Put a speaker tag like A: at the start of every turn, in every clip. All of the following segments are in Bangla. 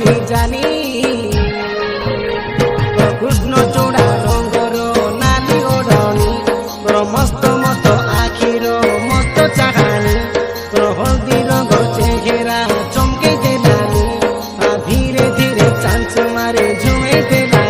A: ବୋଲି ଜାନି କୃଷ୍ଣ ଚୂଡ଼ା ରଙ୍ଗର ନାଲି ଓଢ଼ଣୀ ତୋର ମସ୍ତ ମସ୍ତ ଆଖିର ମସ୍ତ ଚାହାଣୀ ତୋର ହଳଦୀ ରଙ୍ଗ ଚେହେରା ଚମକେଇ ଦେଲାନି ଧୀରେ ଧୀରେ ଚାଞ୍ଚ ମାରେ ଝୁମେଇ ଦେଲାନି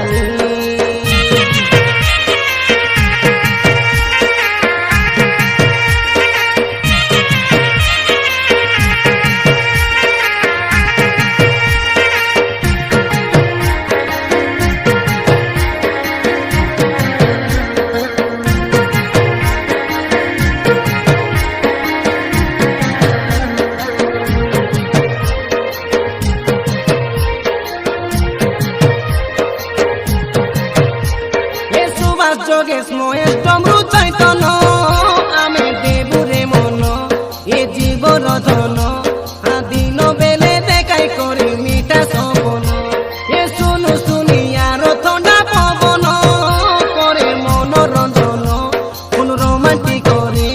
A: যোগেশ মহেশ ডমরু চৈতন্য আমি দেবুরে মন এ জীবন ধন দিন বেলে দেখাই করি মিঠা সপন এ শুনু শুনিয়ার ঠান্ডা পবন করে মনোরঞ্জন কোন রোমান্টিক করে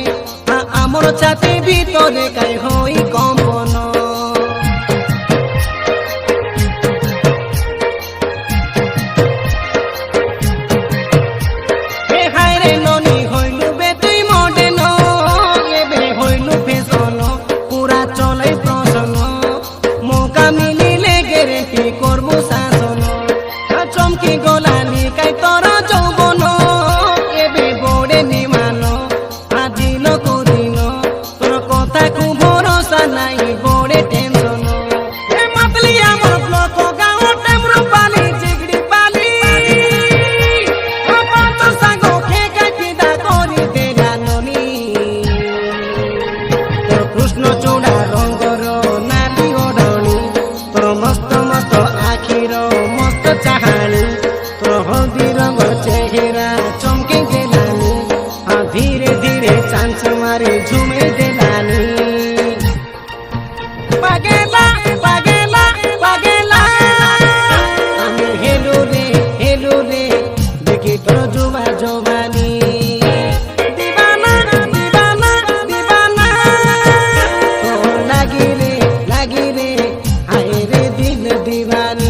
A: আমার ছাতি ভিতরে কাই হই কম্পন করবো শাসন চমকি গলানি কাই তোর যৌবন এবে বড়ে নিমান দিন কু দিন তোর কথা কু ভরসা নাই বড়ে টেনশন মাতলি আমার ব্লক গাঁও টেমরু পালি জিগড়ি পালি পাঁচ সাঙ্গ খেকা ফিদা করি দেলানি তোর কৃষ্ণ চূড়া রঙর নালি ওড়নি তোর মস্ত মস্ত আখির মস্ত চাহানি তোর হলদি রঙ চেহারা চমকে দেলানি ধীরে ধীরে চাঞ্চ মারে ঝুমে দেলানি পাগেলা পাগেলা পাগেলা আমি হেলো রে দেখি তোর জুবা জবানি দিবানা দিবানা দিবানা তো লাগি রে হায় রে দিল দিবানা